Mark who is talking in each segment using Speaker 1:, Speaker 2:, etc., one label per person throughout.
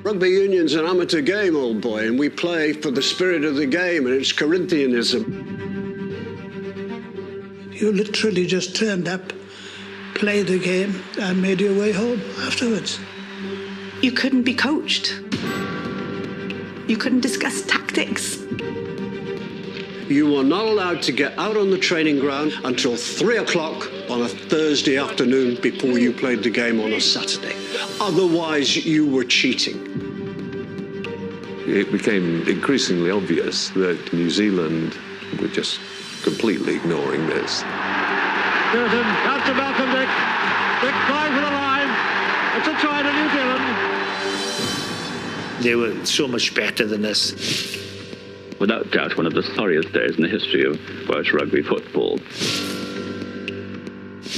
Speaker 1: Rugby union's an amateur game, old boy, and we play for the spirit of the game, and it's Corinthianism.
Speaker 2: You literally just turned up, played the game, and made your way home afterwards.
Speaker 3: You couldn't be coached. You couldn't discuss tactics.
Speaker 1: You were not allowed to get out on the training ground until 3 o'clock on a Thursday afternoon before you played the game on a Saturday. Otherwise, you were cheating.
Speaker 4: It became increasingly obvious that New Zealand were just completely ignoring this.
Speaker 5: Newton, out to Malcolm Dick. Dick flying for the line. It's a try to New Zealand.
Speaker 6: They were so much better than us.
Speaker 7: Without doubt, one of the sorriest days in the history of Welsh rugby football.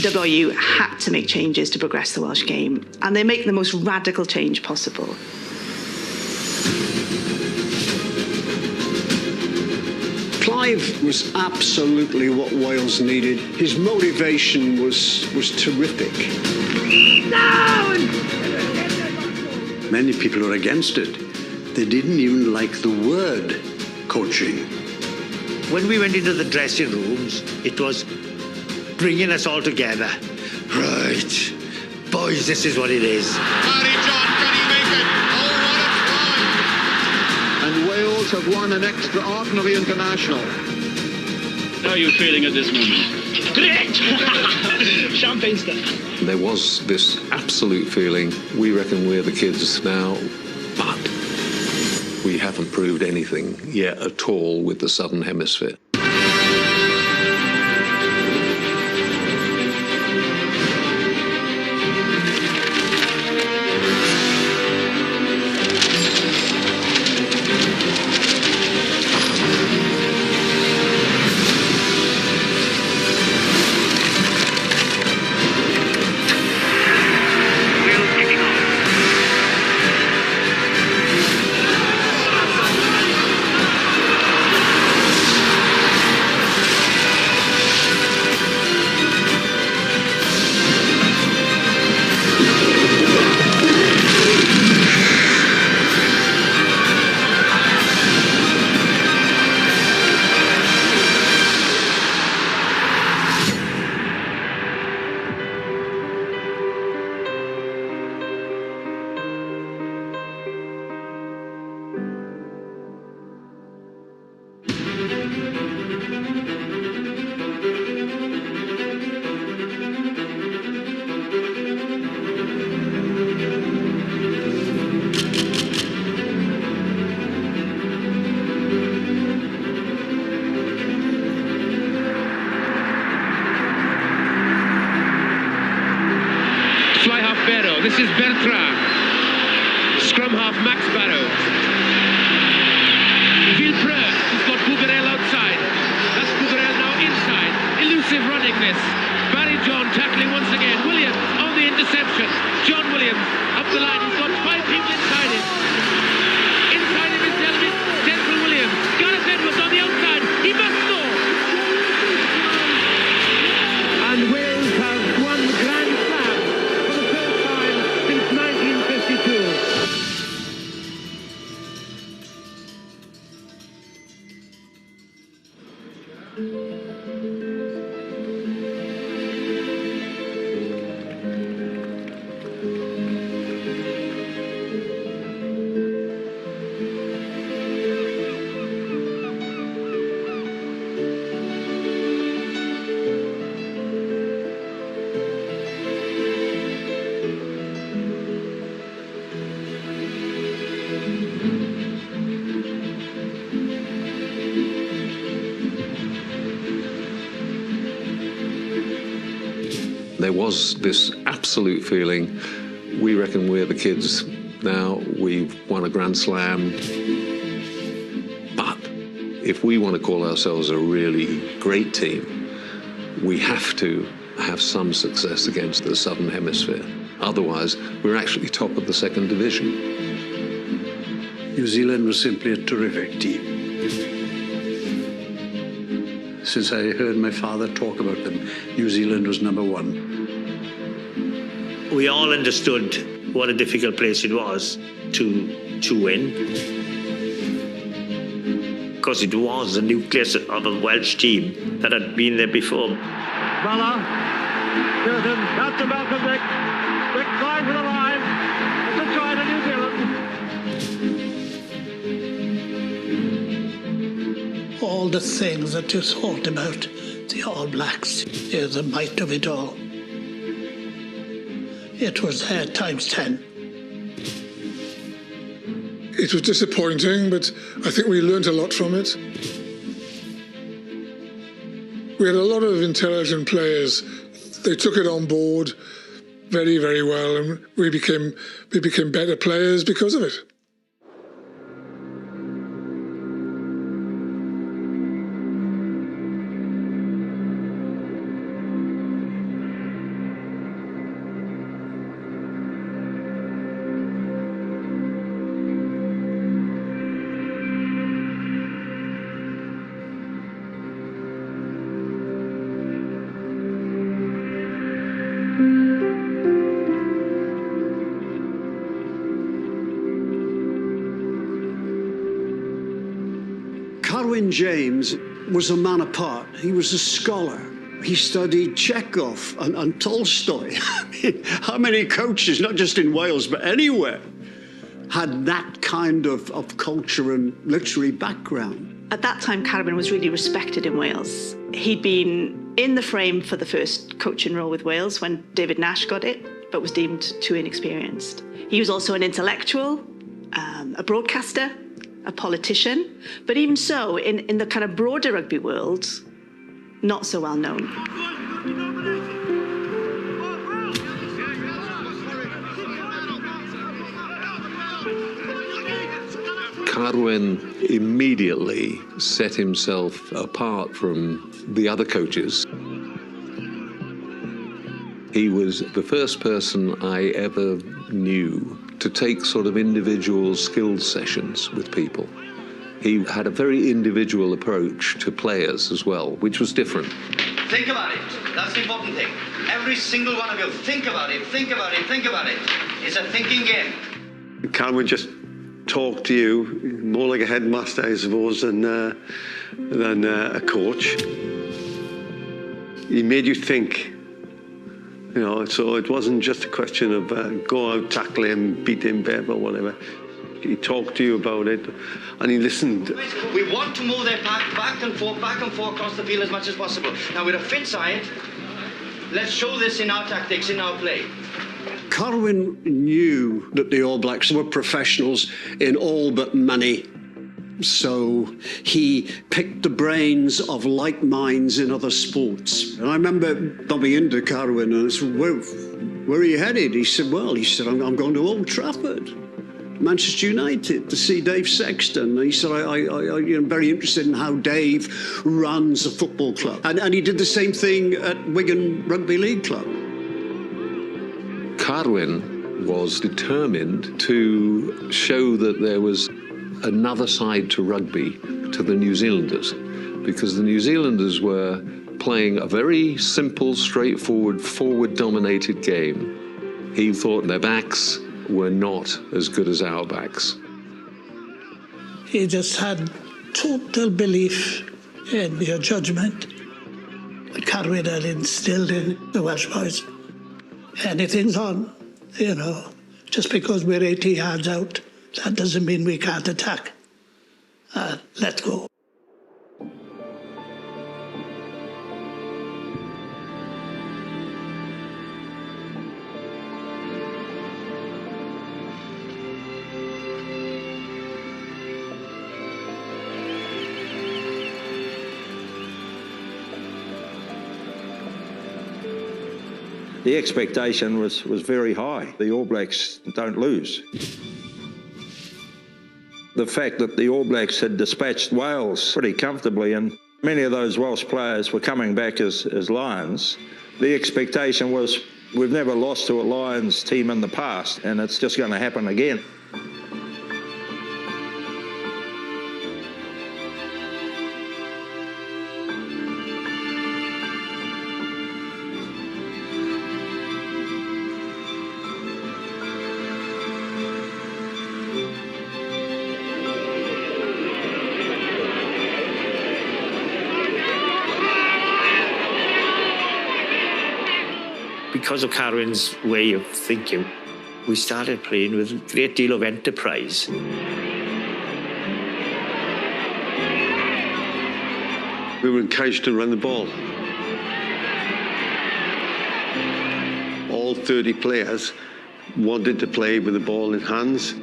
Speaker 3: WRU had to make changes to progress the Welsh game, and they make the most radical change possible.
Speaker 1: Clive was absolutely what Wales needed. His motivation was terrific.
Speaker 5: Down!
Speaker 8: Many people are against it. They didn't even like the word coaching.
Speaker 6: When we went into the dressing rooms, it was bringing us all together. Right, boys, this is what it is.
Speaker 9: Barry John, can he make it? Oh, what a try!
Speaker 5: And Wales have won an extraordinary international.
Speaker 10: How are you feeling at this moment?
Speaker 11: Great! Champagne stuff.
Speaker 4: There was this absolute feeling, we reckon we're the kids now, but we haven't proved anything yet at all with the Southern Hemisphere.
Speaker 12: This is Bertrand. Scrum half Max Barrow. Villepreux has got Bougarel outside. That's Bougarel now inside. Elusive running this. Barry John tackling once again. Williams on the interception. John Williams up the line. He's got 5 people inside him. Inside him is Delvin. Denzel Williams. Gareth Edwards on the outside. He must score. And Wales have won the Grand Slam for the first time since 1952.
Speaker 4: There was this absolute feeling, we reckon we're the kids now, we've won a Grand Slam, but if we want to call ourselves a really great team, we have to have some success against the Southern Hemisphere. Otherwise, we're actually top of the second division.
Speaker 8: New Zealand was simply a terrific team. Since I heard my father talk about them, New Zealand was number one.
Speaker 6: We all understood what a difficult place it was to win. Because it was the nucleus of a Welsh team that had been there before.
Speaker 5: Bala, Curtin, out to Malcolm Dick. Dick flying for the line. It's a try to New Zealand.
Speaker 2: All the things that you thought about the All Blacks, the might of it all. It was there times 10.
Speaker 13: It was disappointing, but I think we learnt a lot from it. We had a lot of intelligent players. They took it on board very, very well, and we became better players because of it.
Speaker 1: Carwyn James was a man apart. He was a scholar. He studied Chekhov and Tolstoy. I mean, how many coaches, not just in Wales, but anywhere, had that kind of culture and literary background?
Speaker 3: At that time, Carwyn was really respected in Wales. He'd been in the frame for the first coaching role with Wales when David Nash got it, but was deemed too inexperienced. He was also an intellectual, a broadcaster, a politician, but even so, in the kind of broader rugby world, not so well known.
Speaker 4: Carwyn immediately set himself apart from the other coaches. He was the first person I ever knew to take sort of individual skills sessions with people. He had a very individual approach to players as well, which was different.
Speaker 14: Think about it. That's the important thing. Every single one of you, think about it, think about it, think about it. It's a thinking game.
Speaker 15: Carwyn just talk to you more like a headmaster, I suppose, than a coach. He made you think. You know, so it wasn't just a question of go out, tackle him, beat him, or whatever. He talked to you about it, and he listened.
Speaker 14: We want to move their pack back and forth across the field as much as possible. Now, with a fit side, let's show this in our tactics, in our play.
Speaker 1: Carwyn knew that the All Blacks were professionals in all but money. So he picked the brains of like minds in other sports. And I remember bumping into Carwyn and I said, where are you headed? He said, I'm going to Old Trafford, Manchester United, to see Dave Sexton. And he said, I'm very interested in how Dave runs a football club. And he did the same thing at Wigan Rugby League Club.
Speaker 4: Carwyn was determined to show that there was another side to rugby to the New Zealanders, because the New Zealanders were playing a very simple, straightforward, forward-dominated game. He thought their backs were not as good as our backs.
Speaker 2: He just had total belief in your judgment that Carwyn had instilled in the Welsh boys. Anything's on, you know, just because we're 80 yards out. That doesn't mean we can't attack. Let's go.
Speaker 16: The expectation was very high. The All Blacks don't lose. The fact that the All Blacks had dispatched Wales pretty comfortably, and many of those Welsh players were coming back as Lions, the expectation was we've never lost to a Lions team in the past, and it's just going to happen again.
Speaker 6: Because of Carwyn's way of thinking, we started playing with a great deal of enterprise.
Speaker 15: We were encouraged to run the ball. All 30 players wanted to play with the ball in hands.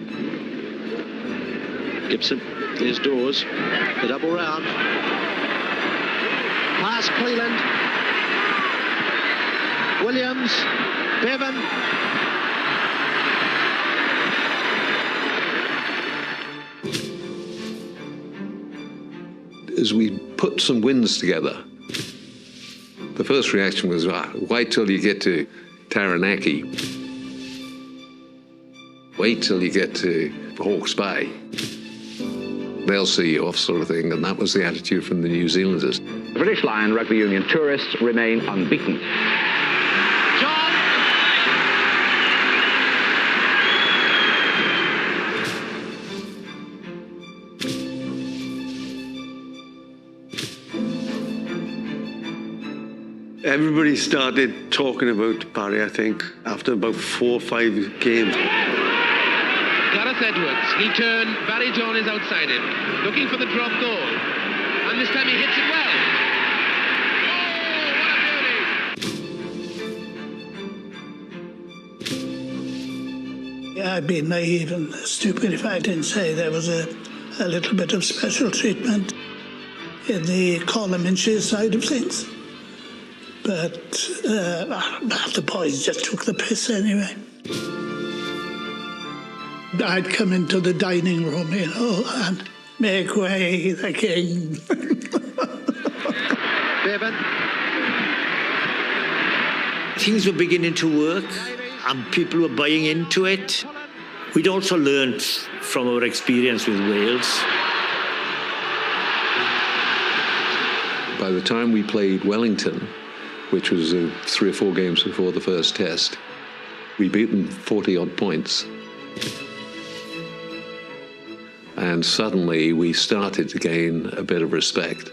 Speaker 17: Gibson, here's Dawes, the double round. Pass Cleland. Williams, Bevan.
Speaker 4: As we put some wins together, the first reaction was, wait till you get to Taranaki. Wait till you get to Hawke's Bay. They'll see you off, sort of thing, and that was the attitude from the New Zealanders.
Speaker 18: The British Lion Rugby Union tourists remain unbeaten.
Speaker 15: Everybody started talking about Barry, I think, after about 4 or 5 games.
Speaker 12: Gareth Edwards, he turned, Barry John is outside him, looking for the drop goal. And this time he hits it well.
Speaker 2: Yeah, I'd be naive and stupid if I didn't say there was a little bit of special treatment in the column inches side of things. But the boys just took the piss anyway. I'd come into the dining room, and make way, the king.
Speaker 6: Bevan. Things were beginning to work, and people were buying into it. We'd also learned from our experience with Wales.
Speaker 4: By the time we played Wellington, which was 3 or 4 games before the first test, we beat them 40-odd points. And suddenly we started to gain a bit of respect.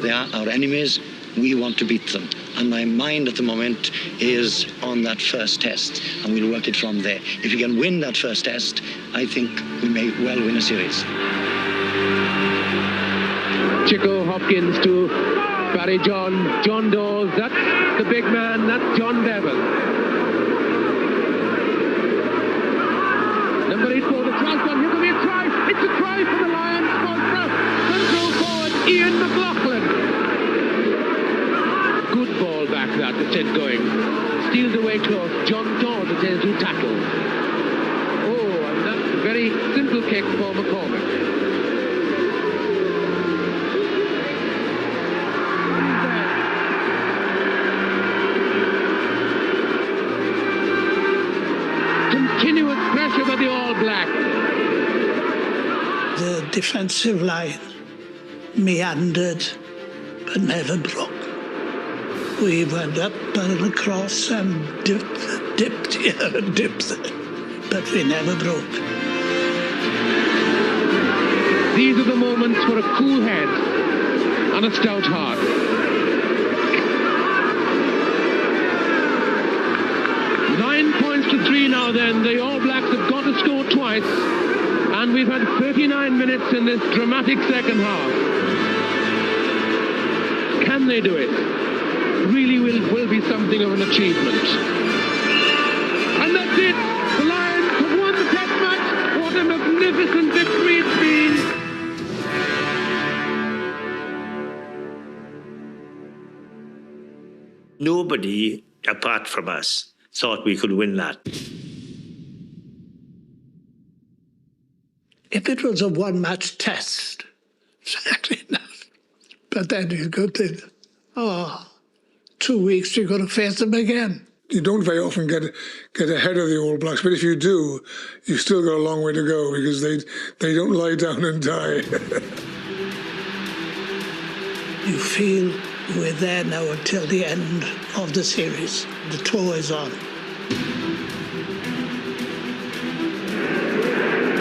Speaker 17: They are our enemies. We want to beat them. And my mind at the moment is on that first test, and we'll work it from there. If we can win that first test, I think we may well win a series.
Speaker 12: Chico Hopkins to Barry John, John Dawes, that's the big man, that's John Bevan. Number 8 for the chance one, here will be a try, it's a try for the Lions, control forward, Ian McLaughlin. Good ball back that set going. Steals away close. John Dawes attends to tackle. Oh, and that's a very simple kick for McCormick. Continuous pressure by the All Black.
Speaker 2: The defensive line meandered but never broke. We went up and across and dipped here and dipped there, but we never broke.
Speaker 12: These are the moments for a cool head and a stout heart. Nine points to 3 now then. The All Blacks have got to score twice, and we've had 39 minutes in this dramatic second half. Can they do it? Really will be something of an achievement. And that's it! The Lions have won the Test match! What a magnificent victory it's been!
Speaker 6: Nobody, apart from us, thought we could win that.
Speaker 2: If it was a one-match test, exactly enough. But then you go to, 2 weeks, you're going to face them again.
Speaker 13: You don't very often get ahead of the All Blacks, but if you do, you've still got a long way to go because they don't lie down and die.
Speaker 2: You feel We're there now until the end of the series. The tour is on.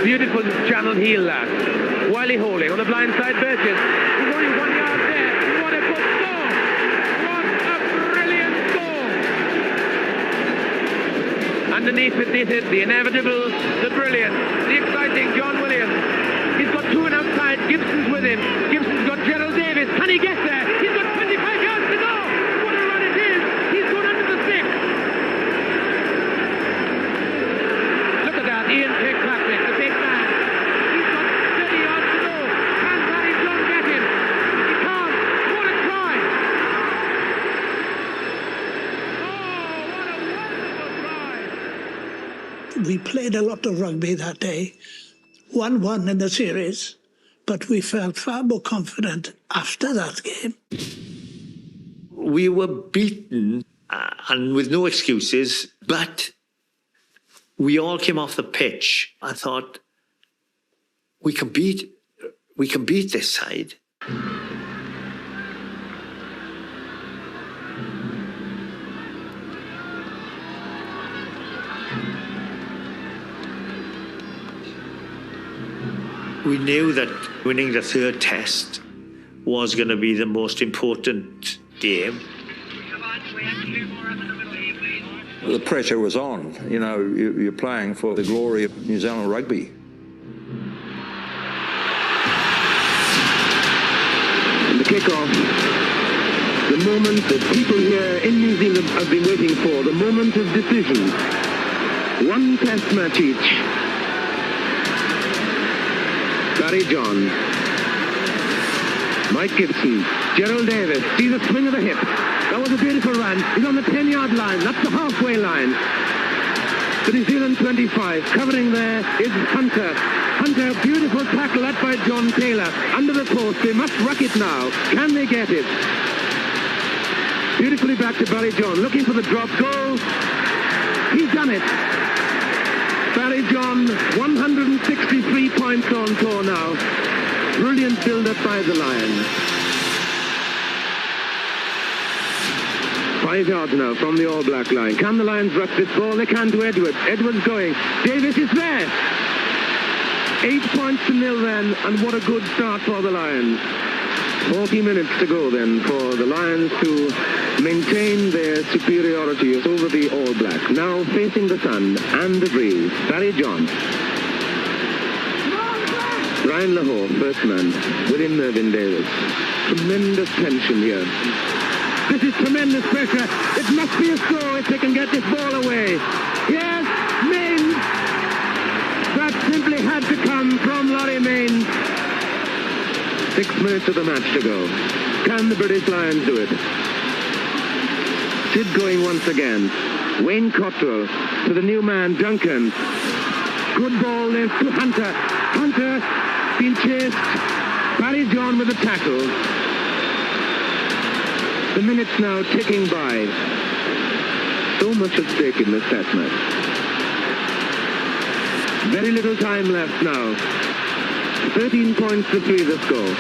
Speaker 12: Beautiful channel heel lad. Wiley Holding on the blind side, Burgess. He's only 1 yard there. What a good score! What a brilliant score! Underneath it, the inevitable, the brilliant, the exciting John Williams. He's got two and outside. Gibson's with him. Gibson's got Gerald Davis. Can he get there? He's got 25 yards to go. What a run it is. He's gone under the 6. Look at that. Ian Kirkpatrick, the big man. He's got 30 yards to go. Can Barry John get him? He can't. What a try. Oh, what a wonderful try.
Speaker 2: We played a lot of rugby that day. 1-1 in the series, but we felt far more confident after that game.
Speaker 6: We were beaten and with no excuses, but we all came off the pitch. I thought, we can beat this side. We knew that winning the third test was going to be the most important game.
Speaker 16: The pressure was on. You know, you're playing for the glory of New Zealand rugby.
Speaker 19: The kick-off, the moment that people here in New Zealand have been waiting for, the moment of decision. One test match each. Barry John, Mike Gibson, Gerald Davis, see the swing of the hip. That was a beautiful run. He's on the 10-yard line. That's the halfway line. The New Zealand 25. Covering there is Hunter. Hunter, beautiful tackle that by John Taylor. Under the post. They must ruck it now. Can they get it? Beautifully back to Barry John. Looking for the drop goal. He's done it. Barry John, 163 points on tour now. Brilliant build-up by the Lions. 5 yards now from the All Black line. Can the Lions rush this ball? They can to Edwards. Edwards going. Davis is there. 8 points to 0 then, and what a good start for the Lions. 40 minutes to go then for the Lions to maintain their superiority over the All Black. Now facing the sun and the breeze. Barry John. Brian Lahore, first man. William Mervyn Davis. Tremendous tension here. This is tremendous pressure. It must be a score if they can get this ball away. Yes, Mains. That simply had to come from Laurie Mains. 6 minutes of the match to go. Can the British Lions do it? Sid going once again. Wayne Cottrell to the new man, Duncan. Good ball there to Hunter. Hunter being chased. Barry John with the tackle. The minutes now ticking by. So much at stake in this test match. Very little time left now. 13 points to 3 the score.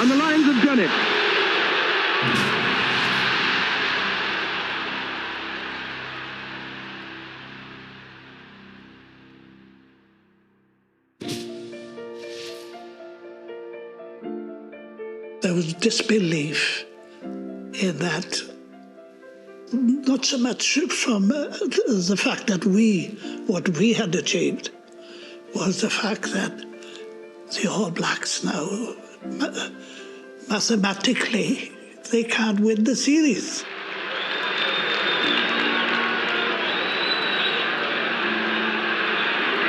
Speaker 19: And the Lions have done it.
Speaker 2: There was disbelief in that, not so much from the fact that what we had achieved, was the fact that the All Blacks now, mathematically, they can't win the series.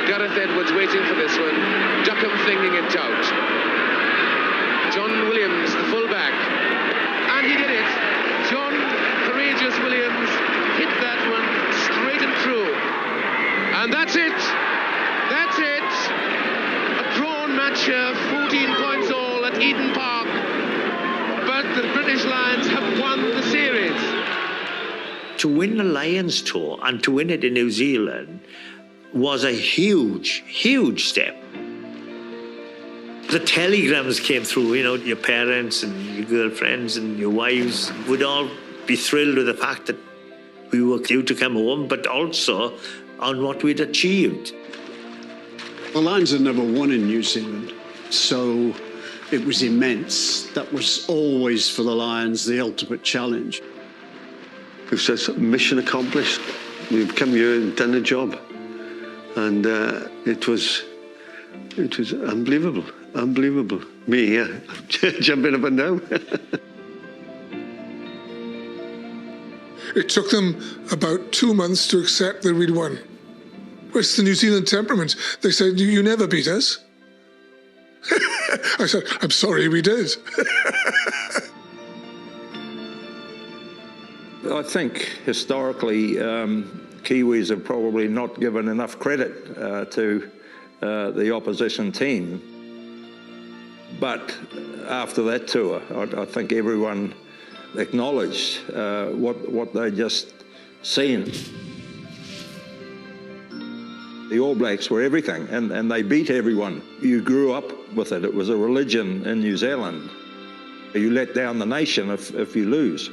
Speaker 12: Gareth Edwards waiting for this one. Duckham flinging it out. John Williams, the fullback. And he did it. John Courageous Williams hit that one straight and true. And that's it. That's it. A drawn match here, 14 points all at Eden Park. But the British Lions have won the series.
Speaker 6: To win the Lions Tour and to win it in New Zealand was a huge, huge step. The telegrams came through, your parents and your girlfriends and your wives would all be thrilled with the fact that we were due to come home, but also on what we'd achieved.
Speaker 1: The Lions had never won in New Zealand, so it was immense. That was always for the Lions the ultimate challenge.
Speaker 15: It was just mission accomplished. We've come here and done a job, and it was unbelievable, unbelievable. Me, jumping up and down.
Speaker 13: It took them about 2 months to accept that we'd won. It's the New Zealand temperament. They said, "You never beat us." I said, "I'm sorry, we did."
Speaker 16: I think historically Kiwis have probably not given enough credit to the opposition team. But after that tour, I think everyone acknowledged what they'd just seen. The All Blacks were everything, and they beat everyone. You grew up with it. It was a religion in New Zealand. You let down the nation if you lose.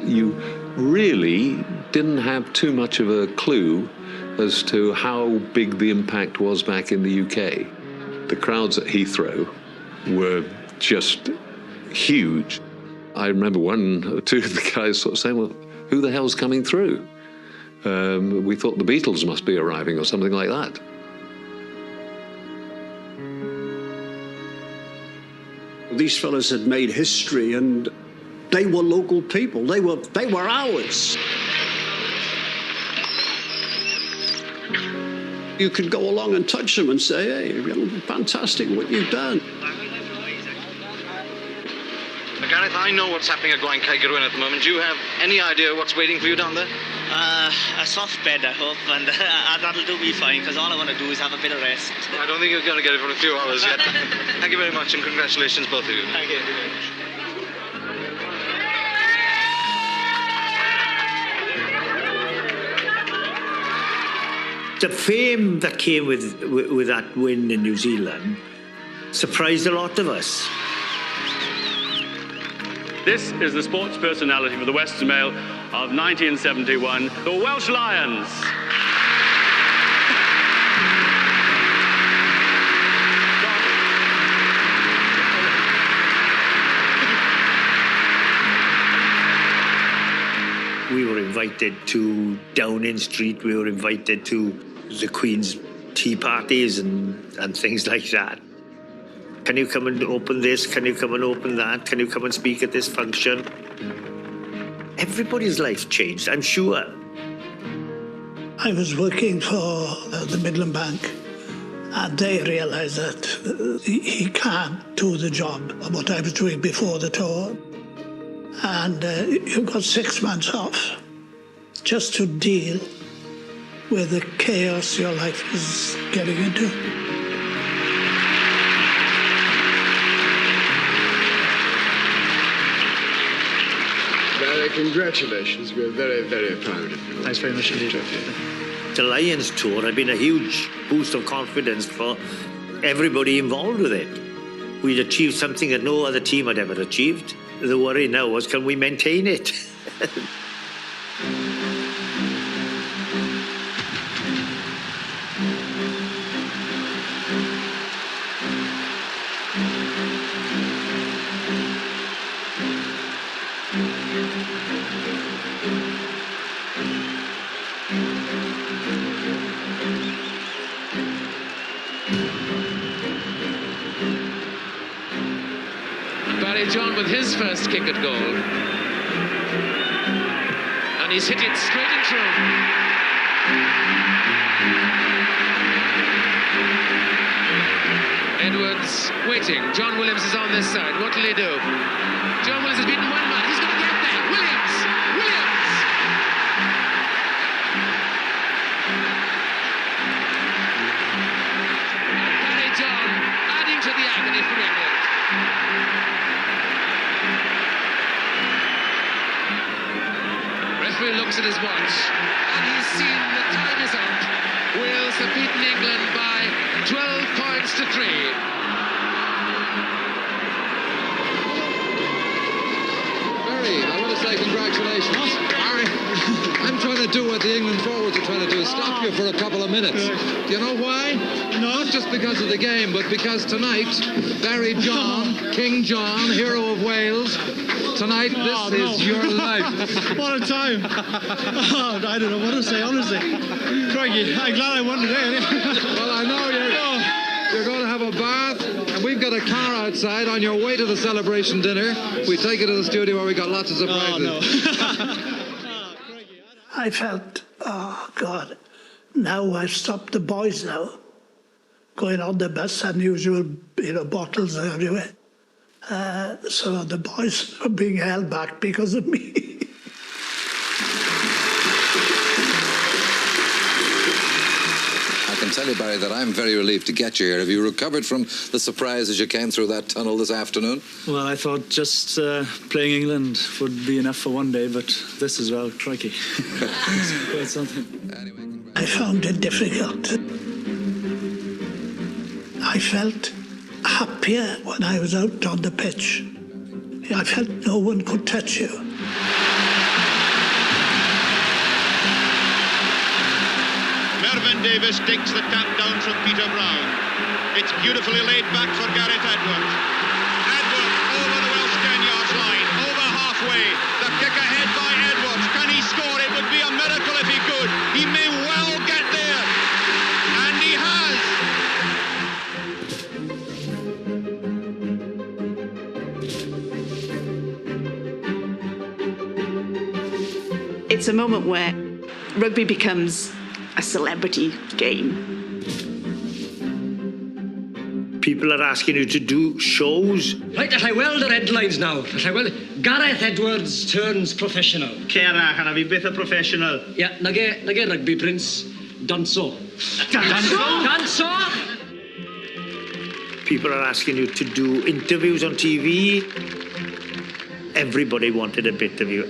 Speaker 4: You really didn't have too much of a clue as to how big the impact was back in the UK. The crowds at Heathrow were just huge. I remember one or two of the guys sort of saying, "Well, who the hell's coming through? We thought the Beatles must be arriving," or something like that.
Speaker 1: These fellas had made history, and they were local people. They were ours. You could go along and touch them and say, "Hey, fantastic what you've done."
Speaker 14: Gareth, I know what's happening at Carwyn at the moment. Do you have any idea what's waiting for you down there?
Speaker 11: A soft bed, I hope, and that'll do me fine, because all I want to do is have a bit of rest.
Speaker 14: I don't think you're going to get it for a few hours yet. Thank you very much, and congratulations, both of you.
Speaker 11: Thank you very much.
Speaker 6: The fame that came with that win in New Zealand surprised a lot of us.
Speaker 10: This is the sports personality for the Western Mail of 1971, the Welsh Lions.
Speaker 6: We were invited to Downing Street, we were invited to the Queen's tea parties and things like that. Can you come and open this? Can you come and open that? Can you come and speak at this function? Everybody's life changed, I'm sure.
Speaker 2: I was working for the Midland Bank, and they realised that he can't do the job of what I was doing before the tour. And you've got 6 months off just to deal with the chaos your life is getting into.
Speaker 20: Barry, congratulations. We're very, very proud of you.
Speaker 11: Thanks very much indeed.
Speaker 6: The Lions tour had been a huge boost of confidence for everybody involved with it. We'd achieved something that no other team had ever achieved. The worry now was, can we maintain it?
Speaker 12: John with his first kick at goal. And he's hit it straight and true. Edwards waiting. John Williams is on this side. What will he do? John Williams has beaten one man. He's going to get there. Williams! Williams! Barry John adding to the agony for England. referee looks at his watch and he's seen the time is up. Wales have beaten England by 12 points to 3.
Speaker 21: I want to say congratulations. I'm trying to do what the England forwards are trying to do, stop you for a couple of minutes. Do you know why? No. Not just because of the game, but because tonight, Barry John, King John, hero of Wales, tonight, this is your life.
Speaker 22: What a time. Oh, I don't know what to say, honestly. Crikey, I'm glad I won today.
Speaker 21: Well, I know you're going to have a bath, and we've got a car outside on your way to the celebration dinner. We take it to the studio where we got lots of surprises.
Speaker 22: Oh, no.
Speaker 2: I felt, oh God, now I've stopped the boys now. Going on the bus, unusual, bottles everywhere. So the boys are being held back because of me.
Speaker 23: I can tell you, Barry, that I'm very relieved to get you here. Have you recovered from the surprise as you came through that tunnel this afternoon?
Speaker 24: Well, I thought just playing England would be enough for one day, but this as well, crikey. It's quite something.
Speaker 23: Anyway,
Speaker 2: I found it difficult. I felt happier when I was out on the pitch. I felt no one could touch you.
Speaker 9: Mervyn Davies takes the tap down from Peter Brown. It's beautifully laid back for Gareth Edwards. Edwards over the Welsh 10-yard line, over halfway. The kick ahead by Edwards. Can he score? It would be a miracle if he could. He may well get there. And he has.
Speaker 3: It's a moment where rugby becomes a celebrity game.
Speaker 6: People are asking you to do shows.
Speaker 25: Right, that I weld the headlines now. That I weld. Gareth Edwards turns professional.
Speaker 14: Cera, can I be bit a professional?
Speaker 25: Yeah, nage rugby prince. Danso. Danso?
Speaker 6: People are asking you to do interviews on TV. Everybody wanted a bit of you.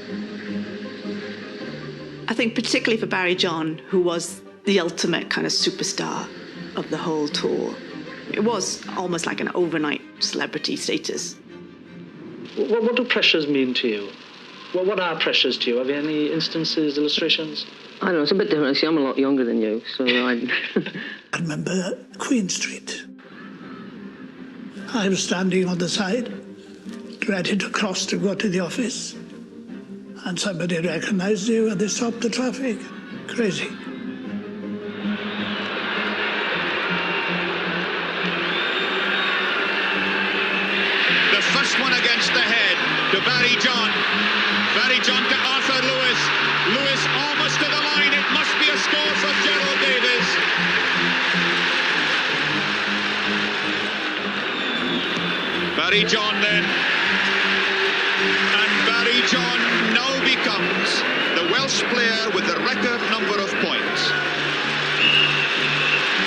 Speaker 3: I think particularly for Barry John, who was the ultimate kind of superstar of the whole tour. It was almost like an overnight celebrity status.
Speaker 24: What do pressures mean to you? What are pressures to you? Have you any instances, illustrations?
Speaker 26: I don't know, it's a bit different. See, I'm a lot younger than you, so I
Speaker 2: remember Queen Street. I was standing on the side, ready to cross to go to the office. And somebody recognized you and they stopped the traffic. Crazy.
Speaker 9: The first one against the head to Barry John. Barry John to Arthur Lewis. Lewis almost to the line. It must be a score for Gerald Davies. Barry John then. And Barry John now becomes the Welsh player with the record number of points.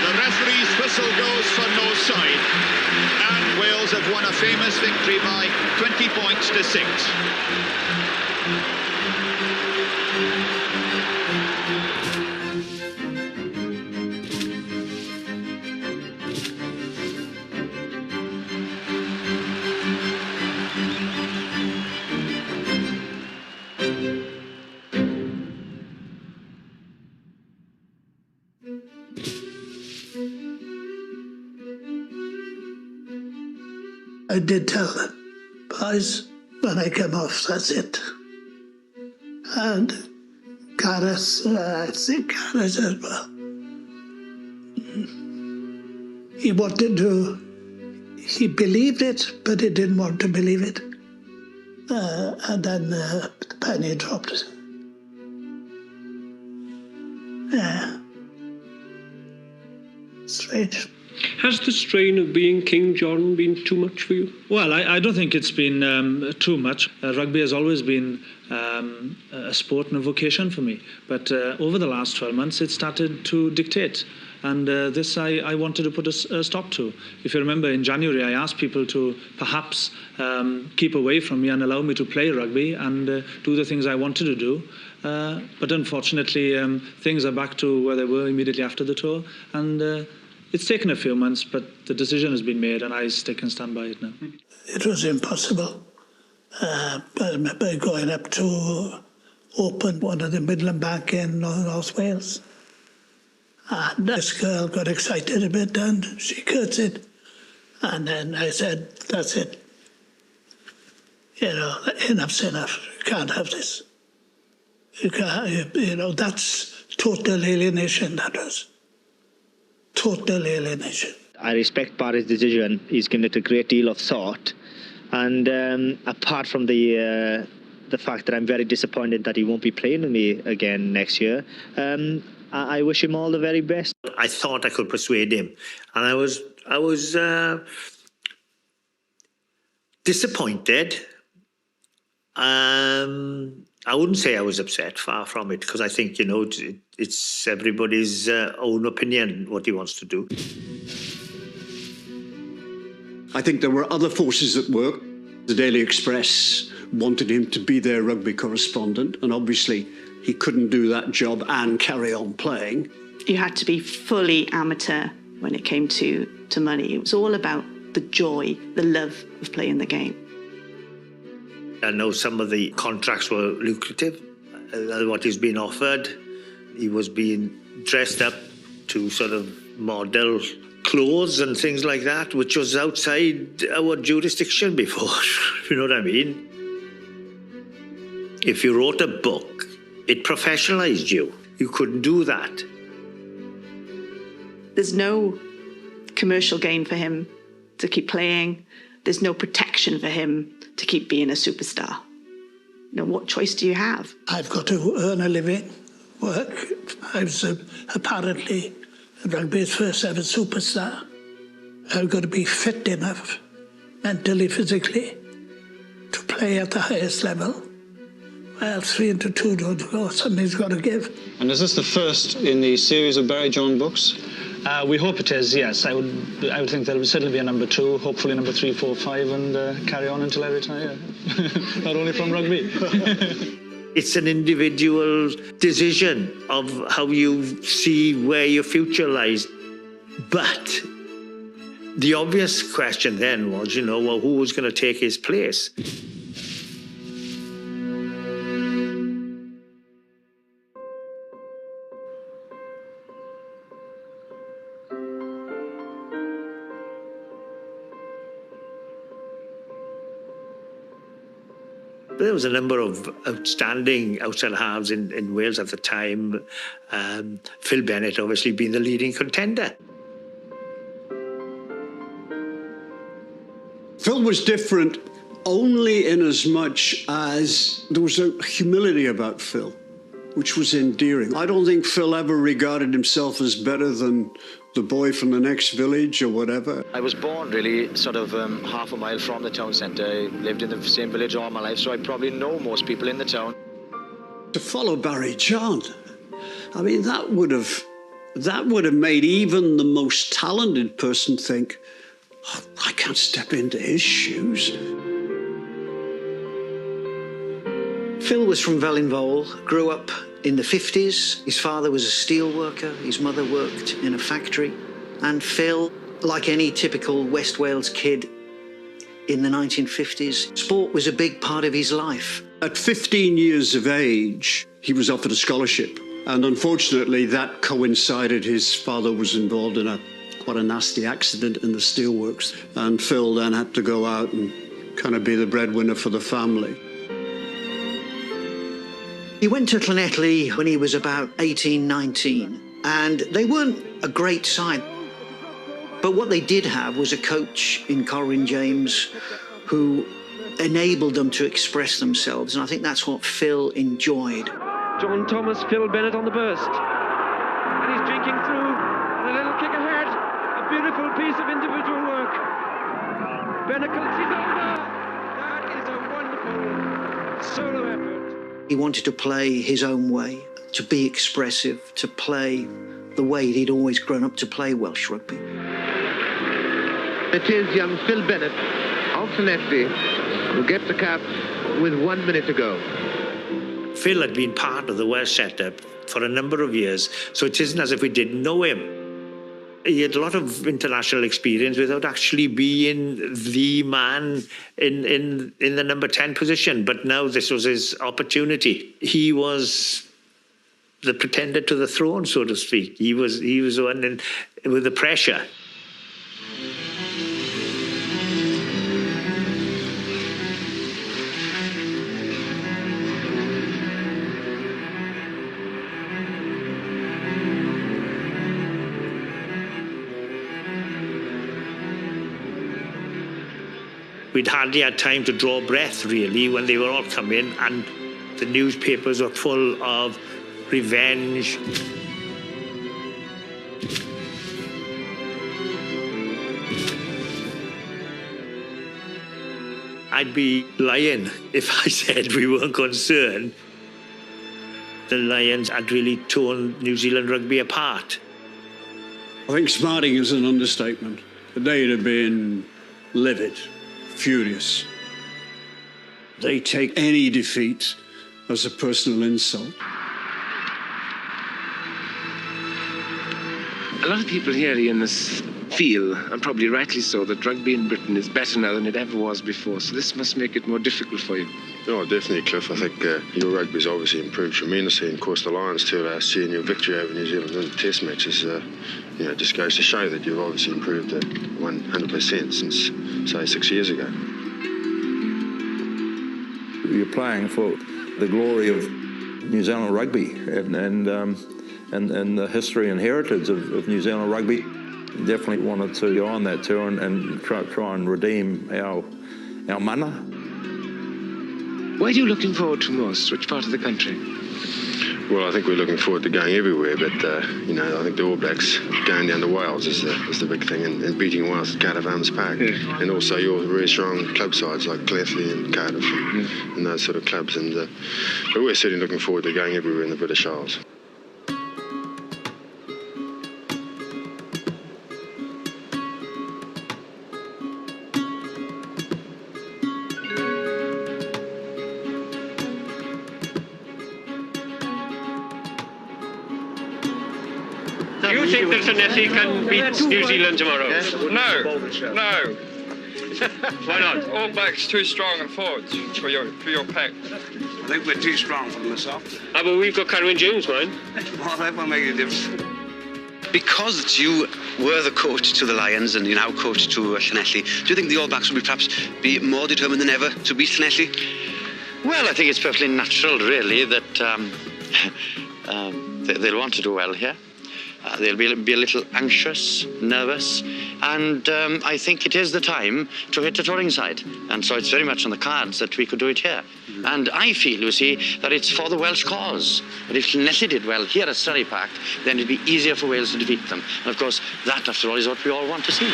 Speaker 9: The referee's whistle goes for no side, and Wales have won a famous victory by 20 points to 6.
Speaker 2: I did tell them, boys, when I come off, that's it. And Gareth, I think Gareth said, well, he wanted to, he believed it, but he didn't want to believe it. And then the penny dropped. Yeah. Strange.
Speaker 5: Has the strain of being King John been too much for you?
Speaker 24: Well, I don't think it's been too much. Rugby has always been a sport and a vocation for me. But over the last 12 months, it started to dictate. And this I wanted to put a stop to. If you remember, in January, I asked people to perhaps keep away from me and allow me to play rugby and do the things I wanted to do. But unfortunately, things are back to where they were immediately after the tour. And it's taken a few months, but the decision has been made, and I stick and stand by it now.
Speaker 2: It was impossible. I remember going up to open one of the Midland Bank in North Wales. And this girl got excited a bit and she curtsied. And then I said, that's it. Enough's enough. You can't have this. You can't, that's total alienation, that was. Total alienation.
Speaker 11: I respect Barry's decision. He's given it a great deal of thought. And apart from the fact that I'm very disappointed that he won't be playing with me again next year, I wish him all the very best.
Speaker 6: I thought I could persuade him, and I was disappointed. I wouldn't say I was upset, far from it, because I think, it's everybody's own opinion what he wants to do.
Speaker 1: I think there were other forces at work. The Daily Express wanted him to be their rugby correspondent, and obviously he couldn't do that job and carry on playing.
Speaker 3: You had to be fully amateur when it came to money. It was all about the joy, the love of playing the game.
Speaker 6: I know some of the contracts were lucrative, what he's been offered. He was being dressed up to sort of model clothes and things like that, which was outside our jurisdiction before, you know what I mean? If you wrote a book, it professionalised you. You couldn't do that.
Speaker 3: There's no commercial gain for him to keep playing. There's no protection for him to keep being a superstar. What choice do you have?
Speaker 2: I've got to earn a living, work. I was apparently rugby's first ever superstar. I've got to be fit enough, mentally, physically, to play at the highest level. Well, 3 into 2 don't go. Something's got to give.
Speaker 7: And is this the first in the series of Barry John books?
Speaker 24: We hope it is, yes. I would think there will certainly be a number 2, hopefully number 3, 4, 5, and carry on until I retire. Not only from rugby.
Speaker 6: It's an individual decision of how you see where your future lies. But the obvious question then was, well, who was going to take his place? There was a number of outstanding outside halves in Wales at the time. Phil Bennett obviously being the leading contender.
Speaker 1: Phil was different only in as much as there was a humility about Phil, which was endearing. I don't think Phil ever regarded himself as better than the boy from the next village or whatever.
Speaker 8: I was born really sort of half a mile from the town centre. I lived in the same village all my life, so I probably know most people in the town.
Speaker 1: To follow Barry John, I mean, that would have made even the most talented person think, oh, I can't step into his shoes.
Speaker 17: Phil was from Fellinvole, grew up in the 50s. His father was a steel worker, his mother worked in a factory. And Phil, like any typical West Wales kid in the 1950s, sport was a big part of his life.
Speaker 1: At 15 years of age, he was offered a scholarship. And unfortunately, that coincided. His father was involved in quite a nasty accident in the steelworks. And Phil then had to go out and kind of be the breadwinner for the family.
Speaker 17: He went to Llanelli when he was about 18, 19, and they weren't a great side. But what they did have was a coach in Carwyn James who enabled them to express themselves, and I think that's what Phil enjoyed.
Speaker 12: John Thomas, Phil Bennett on the burst. And he's drinking through, and a little kick ahead. A a beautiful piece of individual work. Bennett is over. That is a wonderful solo effort.
Speaker 17: He wanted to play his own way, to be expressive, to play the way he'd always grown up to play Welsh rugby.
Speaker 4: It is young Phil Bennett of Llanelli who gets the cap with 1 minute to go.
Speaker 6: Phil had been part of the Welsh setup for a number of years, so it isn't as if we didn't know him. He had a lot of international experience without actually being the man in the number 10 position, but now this was his opportunity. He was the pretender to the throne, so to speak. He was the one with the pressure. We'd hardly had time to draw breath, really, when they were all coming, and the newspapers were full of revenge. I'd be lying if I said we weren't concerned. The Lions had really torn New Zealand rugby apart.
Speaker 1: I think smarting is an understatement. They'd have been livid, furious. They take any defeat as a personal insult.
Speaker 13: A lot of people here, Ian, feel, and probably rightly so, that rugby in Britain is better now than it ever was before. So this must make it more difficult for you.
Speaker 20: Oh, definitely, Cliff. I think your rugby's obviously improved tremendously. And of course, the Lions too last year, and your victory over New Zealand in the Test matches, just goes to show that you've obviously improved 100% since, say, 6 years ago.
Speaker 15: You're playing for the glory of New Zealand rugby and the history and heritage of New Zealand rugby. Definitely wanted to go on that tour and try and redeem our mana.
Speaker 13: Where are you looking forward to most? Which part of the country?
Speaker 20: Well, I think we're looking forward to going everywhere, but I think the All Blacks going down to Wales is the big thing, and beating Wales at Cardiff Arms Park, and also your very strong club sides like Cleathley and Cardiff and those sort of clubs. But we're certainly looking forward to going everywhere in the British Isles.
Speaker 5: Do you think that Llanelli can beat New Zealand tomorrow?
Speaker 16: No.
Speaker 5: Why not?
Speaker 16: All Blacks too strong and forward for your pack.
Speaker 18: I think we're too strong for myself.
Speaker 5: But we've got Carwyn James, man.
Speaker 18: Well, that won't make a difference.
Speaker 19: Because you were the coach to the Lions and you're now coach to Llanelli, do you think the All Blacks will perhaps be more determined than ever to beat Llanelli?
Speaker 14: Well, I think it's perfectly natural, really, that they'll want to do well here. They'll be a little anxious, nervous, and I think it is the time to hit the touring side. And so it's very much on the cards that we could do it here. And I feel, you see, that it's for the Welsh cause. But if Llanelli did well here at Surrey Park, then it'd be easier for Wales to defeat them. And of course, that, after all, is what we all want to see.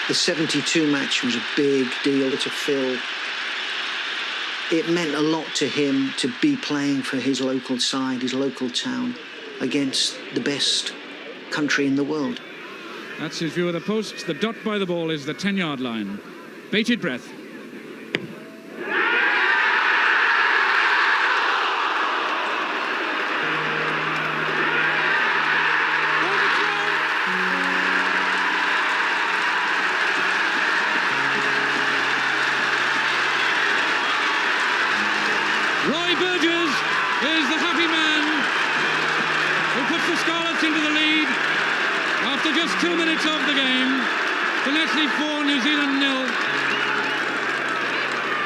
Speaker 17: The 72 match was a big deal to Phil. It meant a lot to him to be playing for his local side, his local town, against the best country in the world.
Speaker 27: That's his view of the post. The dot by the ball is the 10-yard line. Bated breath.
Speaker 12: Roy Burgess is the happy man who puts the Scarlets into the lead after just 2 minutes of the game. Llanelli 4, New Zealand 0.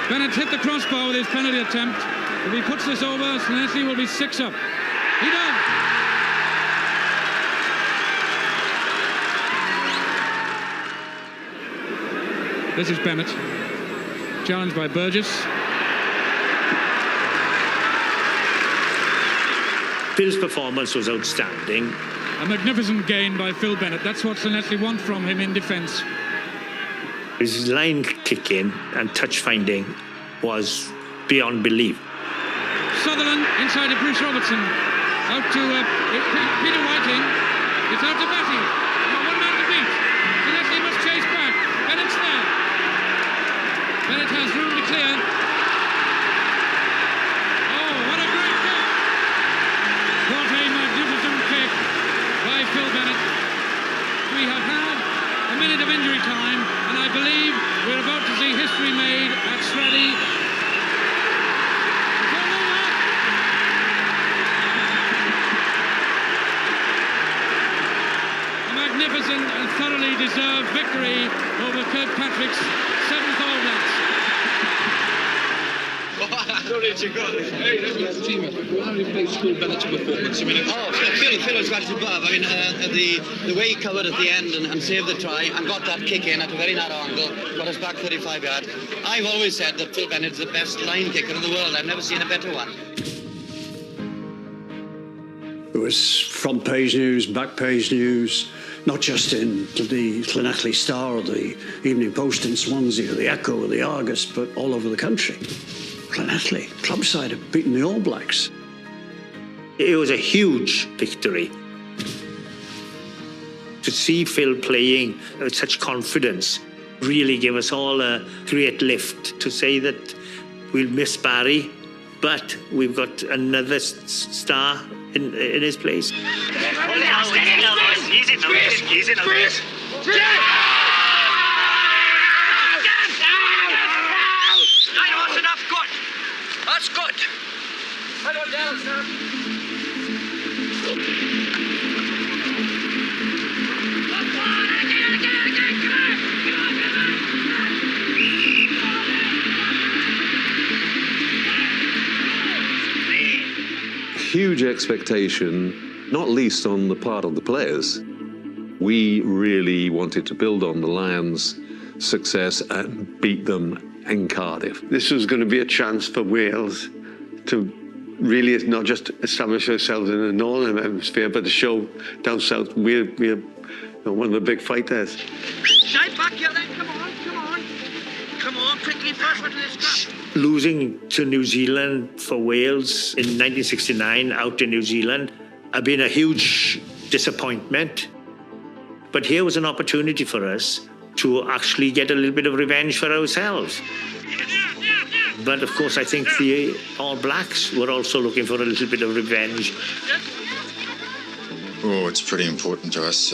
Speaker 12: Bennett hit the crossbar with his penalty attempt. If he puts this over, Llanelli will be 6 up. He does. This is Bennett, challenged by Burgess.
Speaker 6: Phil's performance was outstanding.
Speaker 27: A magnificent gain by Phil Bennett. That's what Llanelli want from him in defence.
Speaker 6: His line kicking and touch finding was beyond belief.
Speaker 27: Sutherland inside to Bruce Robertson. Out to Peter Whiting. It's out to Batty. One man to beat. Llanelli must chase back. Bennett's there. Bennett has room to clear. Oh, what a great kick! What a magnificent kick by Phil Bennett. We have had a minute of injury time, and I believe we're about to see history made at Straddy. A magnificent and thoroughly deserved victory over Kirkpatrick's 7th All Blacks.
Speaker 9: How did you go? How do you play Phil Bennett's performance? I mean,
Speaker 14: Phil was quite superb. I mean, the way he covered at the end and saved the try and got that kick in at a very narrow angle, got us back 35 yards. I've always said that Phil Bennett's the best line kicker in the world. I've never seen a better one.
Speaker 1: It was front page news, back page news, not just in the Llanelli Star or the Evening Post in Swansea or the Echo or the Argus, but all over the country. Llanelli, club side, have beaten the All Blacks.
Speaker 6: It was a huge victory. To see Phil playing with such confidence really gave us all a great lift to say that we'll miss Barry, but we've got another star in his place.
Speaker 12: Easy now, boys.
Speaker 14: That's enough. Good. That's good.
Speaker 12: Head on down, sir.
Speaker 10: Huge expectation, not least on the part of the players. We really wanted to build on the Lions' success and beat them in Cardiff.
Speaker 1: This was going to be a chance for Wales to really not just establish ourselves in the Northern Hemisphere, but to show down south we're one of the big fighters.
Speaker 14: Shine back here then, come on. Come on, quickly, first one to this scrap.
Speaker 6: Losing to New Zealand for Wales in 1969 out in New Zealand had been a huge disappointment. But here was an opportunity for us to actually get a little bit of revenge for ourselves. But of course, I think the All Blacks were also looking for a little bit of revenge.
Speaker 20: Oh, it's pretty important to us,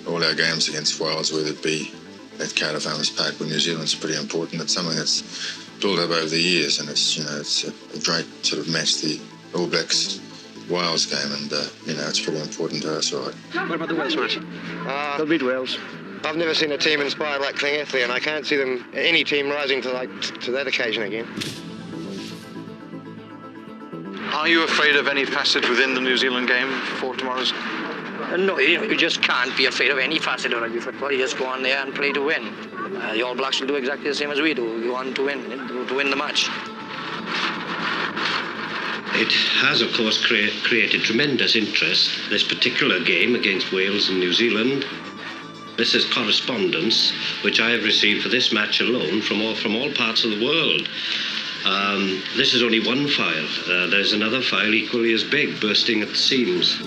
Speaker 20: all our games against Wales, whether it be at Cardiff, Park or New Zealand's pretty important. It's something that's built up over the years, and it's a great sort of match, the All Blacks Wales game, and it's pretty important to us, all right.
Speaker 18: What about the Welsh match?
Speaker 8: They'll beat Wales.
Speaker 18: I've never seen a team inspired like Llanelli, and I can't see any team rising to that occasion again.
Speaker 21: Are you afraid of any facet within the New Zealand game for tomorrow's?
Speaker 8: No, you just can't be afraid of any facet of rugby football. You just go on there and play to win. The All Blacks will do exactly the same as we do. You want to win the match.
Speaker 22: It has, of course, created tremendous interest, this particular game against Wales and New Zealand. This is correspondence which I have received for this match alone from all parts of the world. This is only one file. There's another file equally as big, bursting at the seams.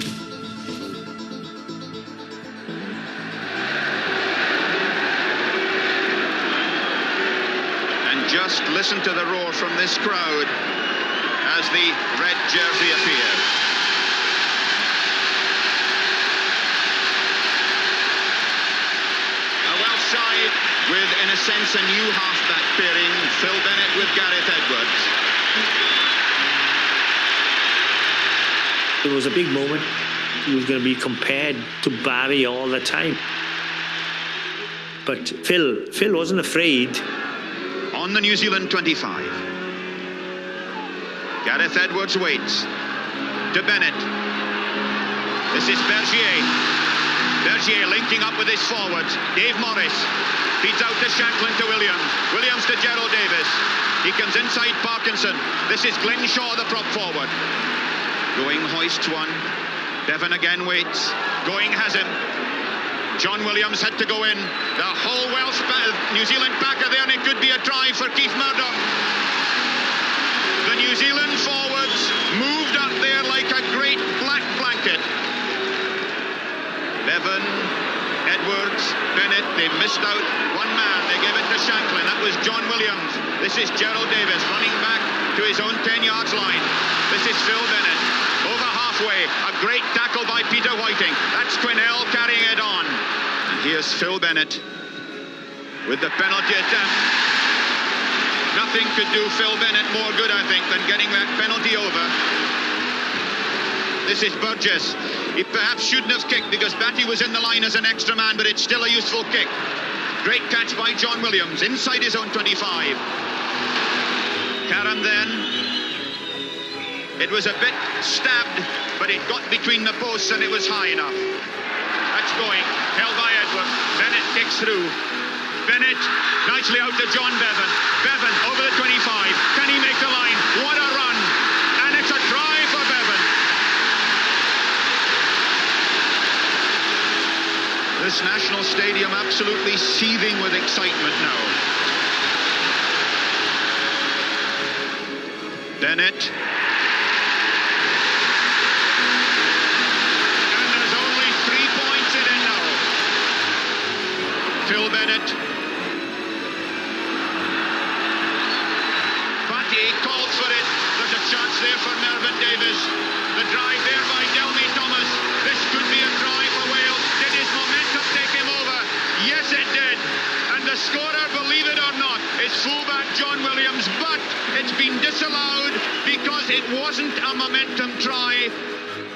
Speaker 23: And just listen to the roar from this crowd as the red jersey appears. A Welsh side with, in a sense, a new halfback pairing, Phil Bennett with Gareth Edwards.
Speaker 6: It was a big moment. He was going to be compared to Barry all the time. But Phil wasn't afraid.
Speaker 23: On the New Zealand 25. Gareth Edwards waits. To Bennett. This is Bergier. Bergier linking up with his forwards. Dave Morris. Feeds out to Shanklin to Williams. Williams to Gerald Davis. He comes inside Parkinson. This is Glenn Shaw, the prop forward. Going hoists one. Bevan again waits. Going has him. John Williams had to go in. The whole Welsh, New Zealand back are there, and it could be a try for Keith Murdoch. The New Zealand forwards moved up there like a great black blanket. Bevan, Edwards, Bennett, they missed out one man. They gave it to Shanklin. That was John Williams. This is Gerald Davis running back to his own 10 yards line. This is Phil Bennett. Over halfway, a great tackle by Peter Whiting. That's Quinnell carrying it on. And here's Phil Bennett with the penalty attempt. Nothing could do Phil Bennett more good, I think, than getting that penalty over. This is Burgess. He perhaps shouldn't have kicked because Batty was in the line as an extra man, but it's still a useful kick. Great catch by John Williams inside his own 25. Karam then. It was a bit stabbed, but it got between the posts and it was high enough. That's going. Held by Edward. Bennett kicks through. Bennett nicely out to John Bevan. Bevan over the 25. Can he make the line? What a run. And it's a try for Bevan. This National Stadium absolutely seething with excitement now. Bennett. And there's only 3 points in it now. Phil Bennett. Batty calls for it. There's a chance there for Mervyn Davis. The drive there by Delmy Thomas. This could be a try for Wales. Did his momentum take him over? Yes, it did. And the scorer, believe it or not, is fullback John Williams, but it's been disallowed because it wasn't a momentum try.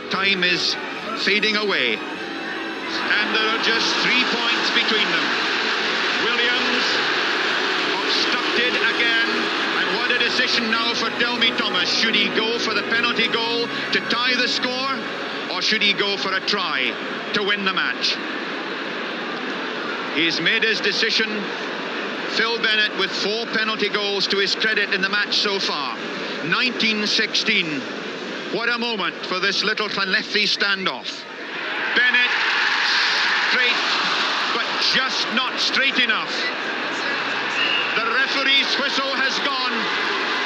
Speaker 23: Time is fading away. And there are just 3 points between them. Williams obstructed again. And what a decision now for Delmy Thomas. Should he go for the penalty goal to tie the score, or should he go for a try to win the match? He's made his decision. Phil Bennett with 4 penalty goals to his credit in the match so far. 1916. What a moment for this little Llanelli standoff. Bennett straight, but just not straight enough. The referee's whistle has gone.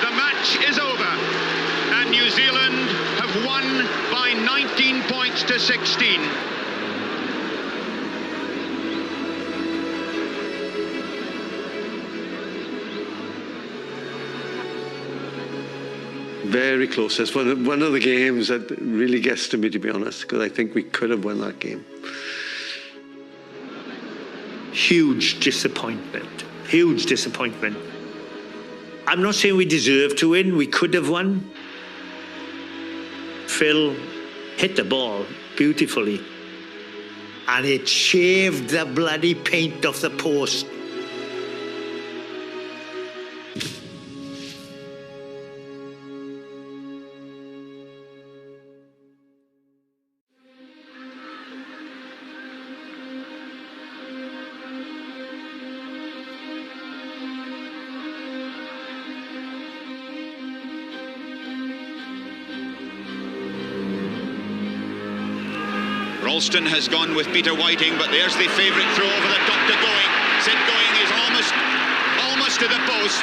Speaker 23: The match is over. And New Zealand have won by 19 points to 16.
Speaker 1: Very close. That's one of the games that really gets to me, to be honest, because I think we could have won that game.
Speaker 6: Huge disappointment. Huge disappointment. I'm not saying we deserved to win. We could have won. Phil hit the ball beautifully. And it shaved the bloody paint off the post.
Speaker 23: Ralston has gone with Peter Whiting, but there's the favourite throw over the top to Going. Sid Going is almost to the post.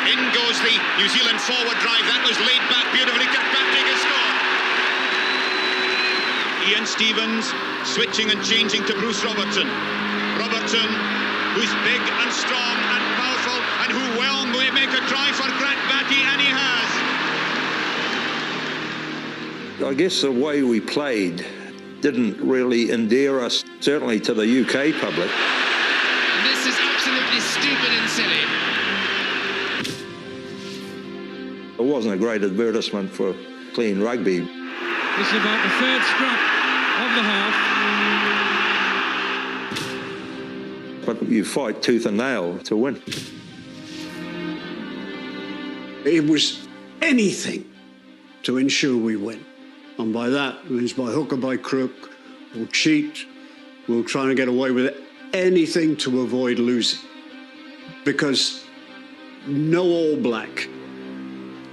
Speaker 23: In goes the New Zealand forward drive. That was laid back beautifully. Kirkpatrick has scored. Ian Stevens switching and changing to Bruce Robertson. Robertson, who's big and strong and powerful and who will make a try for Grant Batty, and he has.
Speaker 15: I guess the way we played didn't really endear us, certainly to the UK public.
Speaker 12: This is absolutely stupid and silly.
Speaker 15: It wasn't a great advertisement for clean rugby.
Speaker 27: This is about the third scrap of the half.
Speaker 15: But you fight tooth and nail to win.
Speaker 1: It was anything to ensure we win. And by that, it means by hook or by crook, we'll cheat, we'll try and get away with it, anything to avoid losing. Because no All Black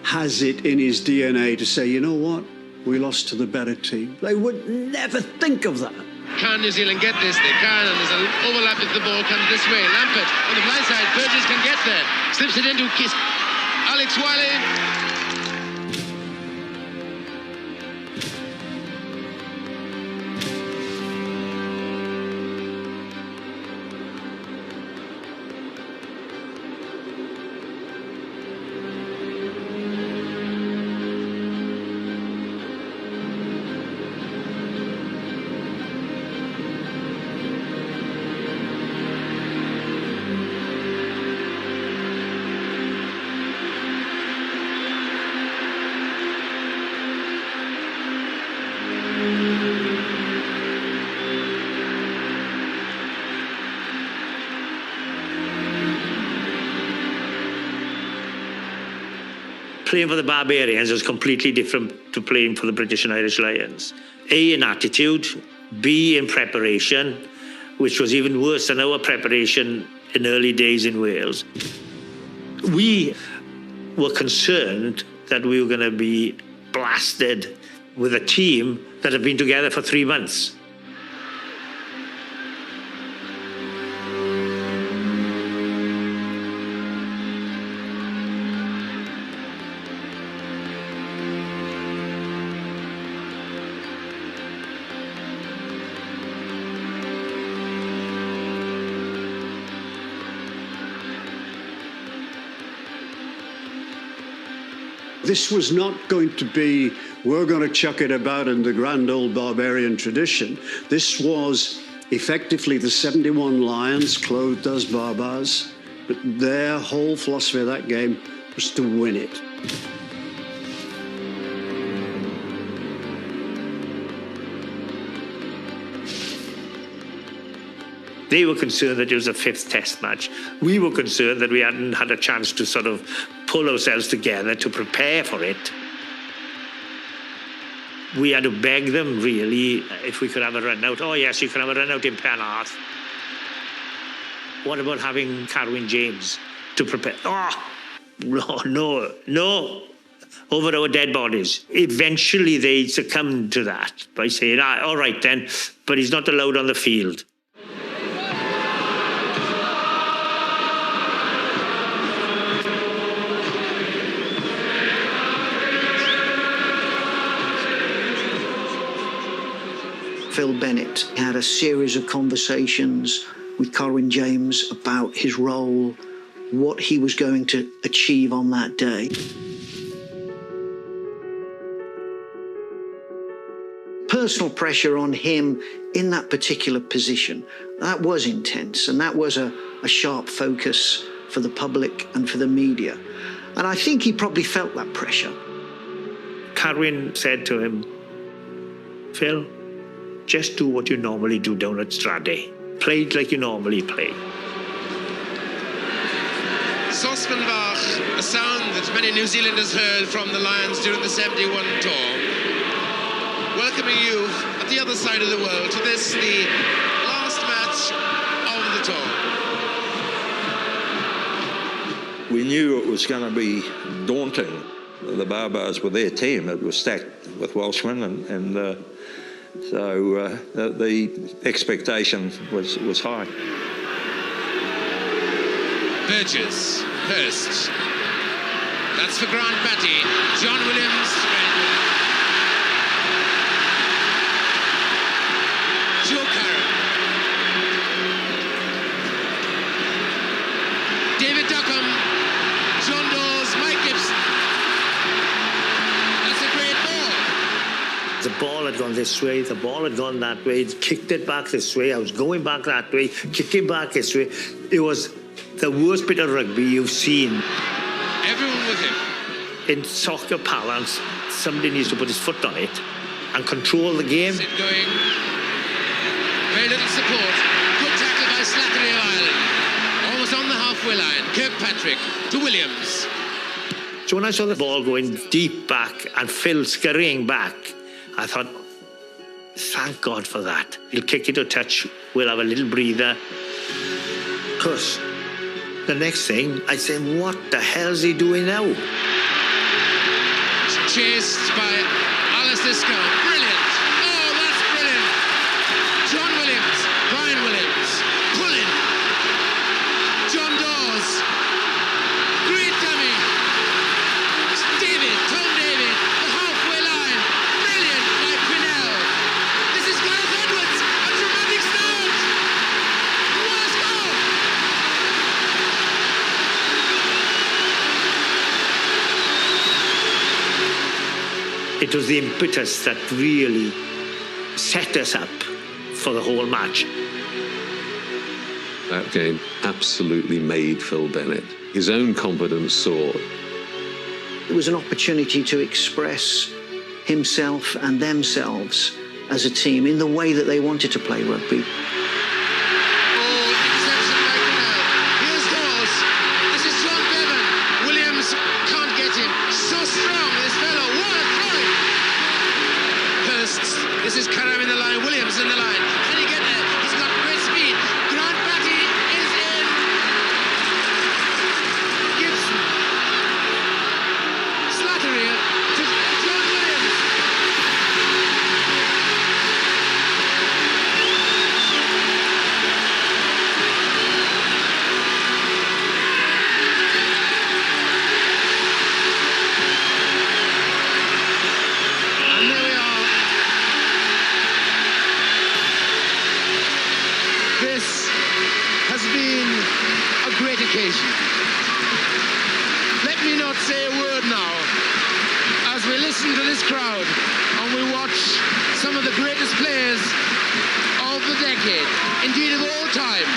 Speaker 1: has it in his DNA to say, you know what, we lost to the better team. They would never think of that.
Speaker 12: Can New Zealand get this? They can, and there's an overlap if the ball comes this way. Lampert on the blind side. Burgess can get there. Slips it into Kiss. Alex Wiley.
Speaker 6: Playing for the Barbarians was completely different to playing for the British and Irish Lions. A, in attitude, B, in preparation, which was even worse than our preparation in early days in Wales. We were concerned that we were going to be blasted with a team that had been together for 3 months.
Speaker 1: This was not going to be, we're going to chuck it about in the grand old barbarian tradition. This was effectively the 71 Lions clothed as barbars, but their whole philosophy of that game was to win it.
Speaker 6: They were concerned that it was a 5th test match. We were concerned that we hadn't had a chance to sort of pull ourselves together to prepare for it. We had to beg them, really, if we could have a run out. Oh, yes, you can have a run out in Penarth. What about having Carwyn James to prepare? Oh, no. Over our dead bodies. Eventually, they succumbed to that by saying, all right then, but he's not allowed on the field.
Speaker 17: Phil Bennett had a series of conversations with Carwyn James about his role, what he was going to achieve on that day. Personal pressure on him in that particular position, that was intense, and that was a sharp focus for the public and for the media. And I think he probably felt that pressure.
Speaker 6: Carwyn said to him, Phil, just do what you normally do down at Strade. Play it like you normally play.
Speaker 12: Sospenbach, a sound that many New Zealanders heard from the Lions during the 71 tour. Welcoming you at the other side of the world to this, the last match of the tour.
Speaker 15: We knew it was going to be daunting. The Barbars were their team. It was stacked with Welshmen, and so the expectation was high.
Speaker 12: Burgess, Hurst. That's for Grant Batty. John Williams. Joe Carroll. David Duckham. John Dawes. Mike Gibson. That's a great ball.
Speaker 6: The ball had gone this way, the ball had gone that way, kicked it back this way, I was going back that way, kicking back this way. It was the worst bit of rugby you've seen.
Speaker 12: Everyone with him.
Speaker 6: In soccer parlance, somebody needs to put his foot on it and control the game.
Speaker 12: Going. Very little support. Good tackle by Slattery of Ireland. Almost on the halfway line. Kirkpatrick to Williams.
Speaker 6: So when I saw the ball going deep back and Phil scurrying back, I thought, thank God for that. He'll kick it a touch, we'll have a little breather. Of course, the next thing, I said, what the hell's he doing now?
Speaker 12: Chased by Alistair this go? Brilliant. Oh, that's brilliant. John Williams, Brian Williams, pulling. John Dawes. Great dummy. David, Tom David, the halfway line. Brilliant by Quinnell. This is Gareth Edwards. A dramatic start. What a score.
Speaker 6: It was the impetus that really set us up for the whole match.
Speaker 10: That game absolutely made Phil Bennett. His own confidence soared.
Speaker 17: It was an opportunity to express himself and themselves as a team in the way that they wanted to play rugby.
Speaker 12: Here's Dawes. This is John Bevan. Williams can't get him. So strong, this fellow. What a throw! Hurst. This is Karam in the line. Williams in the line. Can he get there? He's got great speed. Grant Batty is in. Gibson. Slattery to John Williams. And there we are. This has been a great occasion. Let me not say a word now as we listen to this crowd and we watch some of the greatest players of the decade, indeed of all time.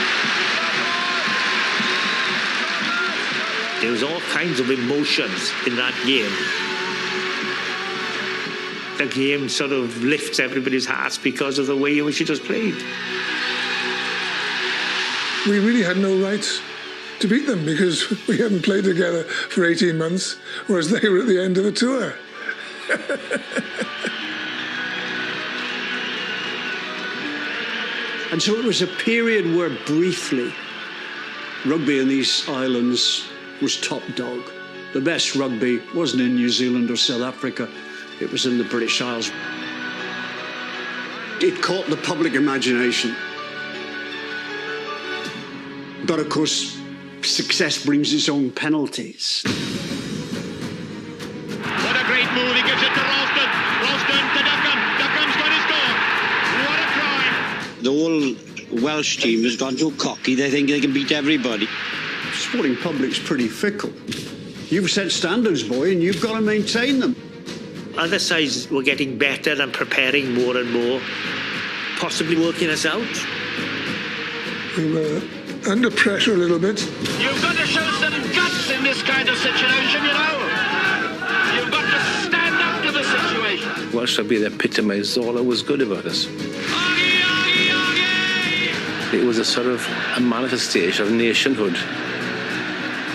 Speaker 6: There was all kinds of emotions in that game. The game sort of lifts everybody's hearts because of the way in which it was played.
Speaker 2: We really had no right to beat them because we hadn't played together for 18 months, whereas they were at the end of the tour.
Speaker 1: And so it was a period where briefly rugby in these islands was top dog. The best rugby wasn't in New Zealand or South Africa, it was in the British Isles. It caught the public imagination. But of course, success brings its own penalties.
Speaker 23: What a great move, he gives it to Ralston. Ralston to Duckham. Duckham's going to score. What a try.
Speaker 3: The whole Welsh team has gone so cocky, they think they can beat everybody.
Speaker 1: Sporting public's pretty fickle. You've set standards, boy, and you've got to maintain them.
Speaker 6: Other sides were getting better and preparing more and more, possibly working us out.
Speaker 2: We were under pressure a little bit.
Speaker 12: You've got to show some guts in this kind of situation, you know. You've got to stand up to the situation.
Speaker 13: Welsh rugby epitomised all that was good about us. It was a sort of a manifestation of nationhood.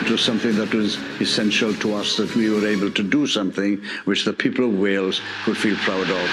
Speaker 7: It was something that was essential to us, that we were able to do something which the people of Wales could feel proud of.